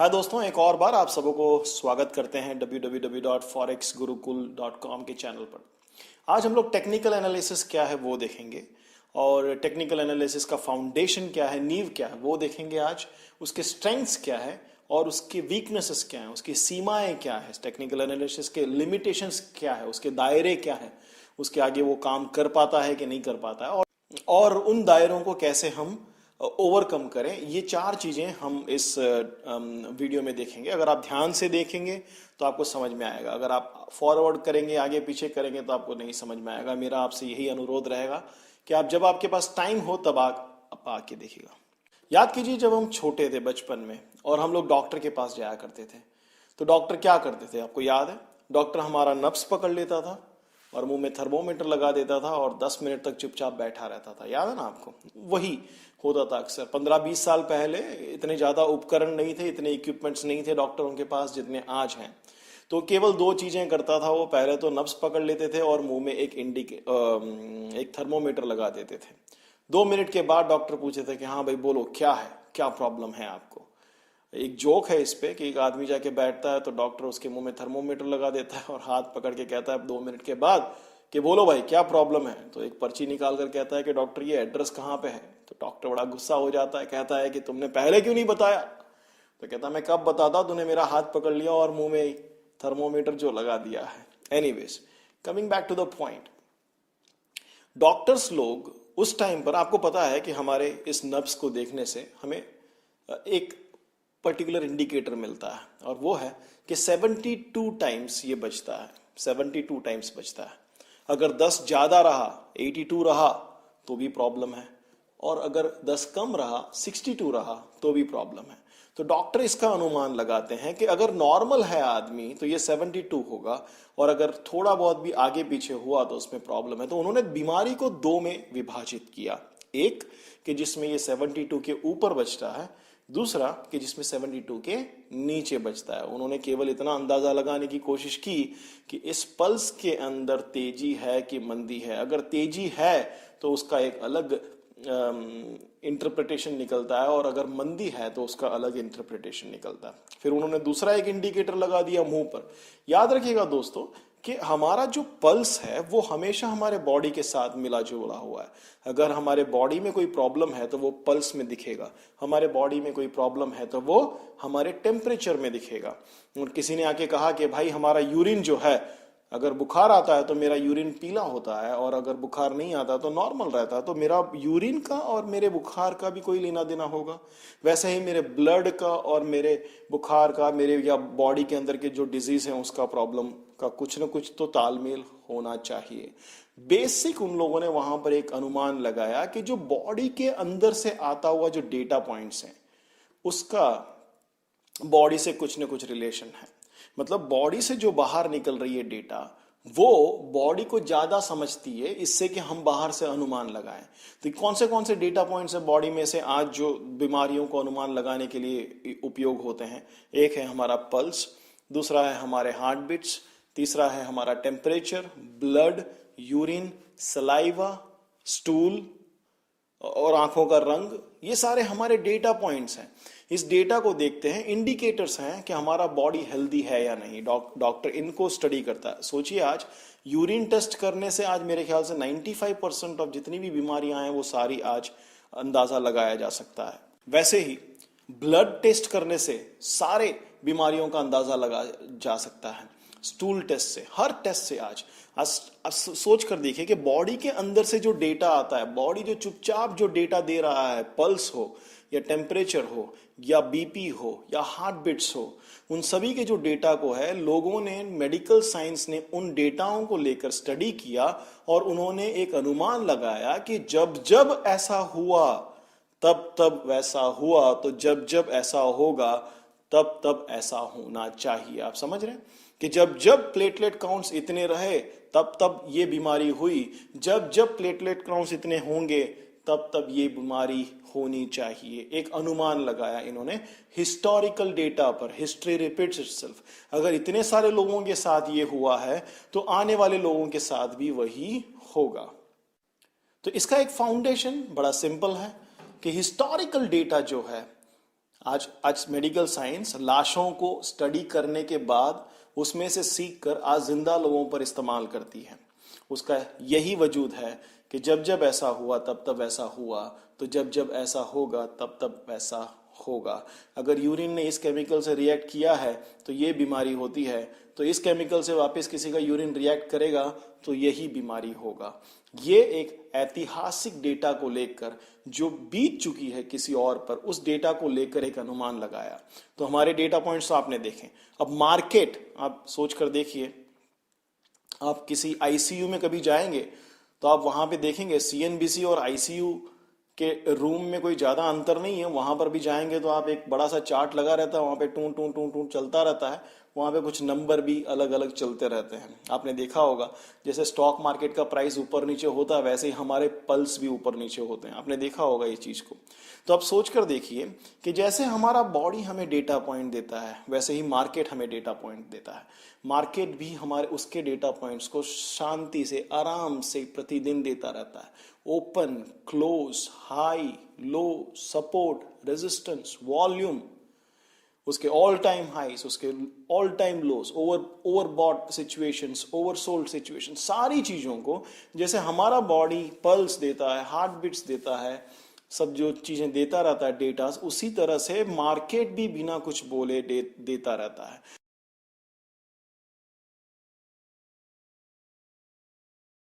हाँ दोस्तों, एक और बार आप सबों को स्वागत करते हैं www.forexgurukul.com के चैनल पर। आज हम लोग टेक्निकल एनालिसिस क्या है वो देखेंगे और टेक्निकल एनालिसिस का फाउंडेशन क्या है, नींव क्या है वो देखेंगे आज। उसके स्ट्रेंथ्स क्या है और उसके वीकनेसेस क्या है, उसकी सीमाएं क्या है, टेक्निकल एनालिसिस के लिमिटेशंस क्या है, उसके दायरे क्या है, उसके आगे वो काम कर पाता है कि नहीं कर पाता है और उन दायरों को कैसे हम ओवरकम करें। ये चार चीजें हम इस वीडियो में देखेंगे। अगर आप ध्यान से देखेंगे तो आपको समझ में आएगा, अगर आप फॉरवर्ड करेंगे, आगे पीछे करेंगे तो आपको नहीं समझ में आएगा। मेरा आपसे यही अनुरोध रहेगा कि आप जब आपके पास टाइम हो तब आप आके देखिएगा। याद कीजिए, जब हम छोटे थे बचपन में और हम लोग डॉक्टर के पास जाया करते थे तो डॉक्टर क्या करते थे आपको याद है? डॉक्टर हमारा नब्स पकड़ लेता था और मुंह में थर्मोमीटर लगा देता था और 10 मिनट तक चुपचाप बैठा रहता था। याद है ना आपको? वही होता था अक्सर। 15-20 साल पहले इतने ज्यादा उपकरण नहीं थे, इतने इक्विपमेंट्स नहीं थे डॉक्टरों के पास जितने आज हैं। तो केवल दो चीजें करता था वो, पहले तो नब्स पकड़ लेते थे और मुंह में एक थर्मोमीटर लगा देते थे। 2 मिनट के बाद डॉक्टर पूछते थे कि हाँ भाई बोलो क्या है, क्या प्रॉब्लम है आपको। एक जोक है इस पे कि एक आदमी जाके बैठता है तो डॉक्टर उसके मुंह में थर्मोमीटर लगा देता है और हाथ पकड़ के कहता है 2 मिनट के बाद कि बोलो भाई क्या प्रॉब्लम है। तो एक पर्ची निकाल कर कहता है कि डॉक्टर ये एड्रेस कहाँ पे है। तो डॉक्टर बड़ा गुस्सा हो जाता है, कहता है कि तुमने पहले क्यों नहीं बताया। तो कहता है मैं कब बताता, तूने मेरा हाथ पकड़ लिया और मुंह में थर्मोमीटर जो लगा दिया है। Anyways, coming back to the point, doctors लोग उस टाइम पर, आपको पता है कि हमारे इस नब्स को देखने से हमें एक पर्टिकुलर इंडिकेटर मिलता है और वो है कि 72 टाइम्स ये बचता है, 72 टाइम्स बचता है। अगर 10 ज्यादा रहा, 82 रहा तो भी प्रॉब्लम है, और अगर 10 कम रहा, 62 रहा तो भी प्रॉब्लम है। तो डॉक्टर इसका अनुमान लगाते हैं कि अगर नॉर्मल है आदमी तो ये 72 होगा और अगर थोड़ा बहुत भी आगे पीछे हुआ तो उसमें प्रॉब्लम है। तो उन्होंने बीमारी को दो में विभाजित किया, एक कि जिसमें ये 72 के ऊपर बचता है, दूसरा कि जिसमें 72 के नीचे बचता है। उन्होंने केवल इतना अंदाजा लगाने की कोशिश की कि इस पल्स के अंदर तेजी है कि मंदी है। अगर तेजी है तो उसका एक अलग इंटरप्रिटेशन निकलता है और अगर मंदी है तो उसका अलग इंटरप्रिटेशन निकलता है। फिर उन्होंने दूसरा एक इंडिकेटर लगा दिया मुंह पर। याद रखिएगा दोस्तों कि हमारा जो पल्स है वो हमेशा हमारे बॉडी के साथ मिला जुला हुआ है। अगर हमारे बॉडी में कोई प्रॉब्लम है तो वो पल्स में दिखेगा, हमारे बॉडी में कोई प्रॉब्लम है तो वो हमारे टेम्परेचर में दिखेगा। और किसी ने आके कहा कि भाई हमारा यूरिन जो है, अगर बुखार आता है तो मेरा यूरिन पीला होता है और अगर बुखार नहीं आता तो नॉर्मल रहता है, तो मेरा यूरिन का और मेरे बुखार का भी कोई लेना देना होगा। वैसे ही मेरे ब्लड का और मेरे बुखार का, मेरे या बॉडी के अंदर के जो डिजीज है उसका प्रॉब्लम का कुछ ना कुछ तो तालमेल होना चाहिए। बेसिक उन लोगों ने वहां पर एक अनुमान लगाया कि जो बॉडी के अंदर से आता हुआ जो डेटा पॉइंट्स हैं उसका बॉडी से कुछ ना कुछ रिलेशन है। मतलब बॉडी से जो बाहर निकल रही है डेटा, वो बॉडी को ज्यादा समझती है इससे कि हम बाहर से अनुमान लगाएं। तो कौन से डेटा पॉइंट्स है बॉडी में से आज जो बीमारियों को अनुमान लगाने के लिए उपयोग होते हैं? एक है हमारा पल्स, दूसरा है हमारे हार्ट बीट्स, तीसरा है हमारा temperature, blood, urine, saliva, stool और आंखों का रंग। ये सारे हमारे डेटा पॉइंट्स हैं। इस डेटा को देखते हैं, इंडिकेटर्स हैं कि हमारा बॉडी हेल्दी है या नहीं। डॉक्टर इनको स्टडी करता है। सोचिए, आज यूरिन टेस्ट करने से आज मेरे ख्याल से 95% ऑफ जितनी भी बीमारियां हैं वो सारी आज अंदाजा लगाया जा सकता है। वैसे ही ब्लड टेस्ट करने से सारे बीमारियों का अंदाजा लगाया जा सकता है। स्टूल टेस्ट से, हर टेस्ट से आज सोच कर देखिए कि बॉडी के अंदर से जो डेटा आता है, बॉडी जो चुपचाप जो डेटा दे रहा है, पल्स हो या टेम्परेचर हो या बीपी हो या हार्ट बीट्स हो, उन सभी के जो डेटा को है, लोगों ने, मेडिकल साइंस ने उन डेटाओं को लेकर स्टडी किया और उन्होंने एक अनुमान लगाया कि जब जब ऐसा हुआ तब तब वैसा हुआ, तो जब जब ऐसा होगा तब तब ऐसा होना चाहिए। आप समझ रहे हैं कि जब जब प्लेटलेट काउंट्स इतने रहे तब तब ये बीमारी हुई, जब जब प्लेटलेट काउंट्स इतने होंगे तब तब ये बीमारी होनी चाहिए। एक अनुमान लगाया इन्होंने हिस्टोरिकल डेटा पर। History repeats itself. अगर इतने सारे लोगों के साथ ये हुआ है तो आने वाले लोगों के साथ भी वही होगा। तो इसका एक फाउंडेशन बड़ा सिंपल है कि हिस्टोरिकल डेटा जो है आज मेडिकल साइंस लाशों को स्टडी करने के बाद उसमें से सीख कर आज जिंदा लोगों पर इस्तेमाल करती है। उसका यही वजूद है कि जब जब ऐसा हुआ तब तब ऐसा हुआ, तो जब जब ऐसा होगा तब तब वैसा होगा। अगर यूरिन ने इस केमिकल से रिएक्ट किया है तो ये बीमारी होती है, तो इस केमिकल से वापस किसी का यूरिन रिएक्ट करेगा तो यही बीमारी होगा। ये एक ऐतिहासिक डेटा को लेकर जो बीत चुकी है किसी और पर, उस डेटा को लेकर एक अनुमान लगाया। तो हमारे डेटा पॉइंट्स आपने देखे। अब मार्केट आप सोच कर देखिए, आप किसी आईसीयू में कभी जाएंगे तो आप वहां पे देखेंगे सीएनबीसी और आईसीयू के रूम में कोई ज्यादा अंतर नहीं है। वहां पर भी जाएंगे तो आप एक बड़ा सा चार्ट लगा रहता है, वहां पे टूं टूं टूं टूं चलता रहता है, वहां पे कुछ नंबर भी अलग अलग चलते रहते हैं। आपने देखा होगा जैसे स्टॉक मार्केट का प्राइस ऊपर नीचे होता है वैसे ही हमारे पल्स भी ऊपर नीचे होते हैं। आपने देखा होगा इस चीज को। तो आप सोच कर देखिए कि जैसे हमारा बॉडी हमें डेटा पॉइंट देता है वैसे ही मार्केट हमें डेटा पॉइंट देता है। मार्केट भी हमारे उसके डेटा पॉइंट्स को शांति से आराम से प्रतिदिन देता रहता है। ओपन, क्लोज, हाई, लो, सपोर्ट, रेजिस्टेंस, वॉल्यूम, उसके ऑल टाइम हाइस, उसके all time loss, overbought situations, oversold situation, सारी चीजों को जैसे हमारा बॉडी पल्स देता है, हार्ट बीट्स देता है, सब जो चीजें देता रहता है डेटा, उसी तरह से मार्केट भी बिना कुछ बोले देता रहता है।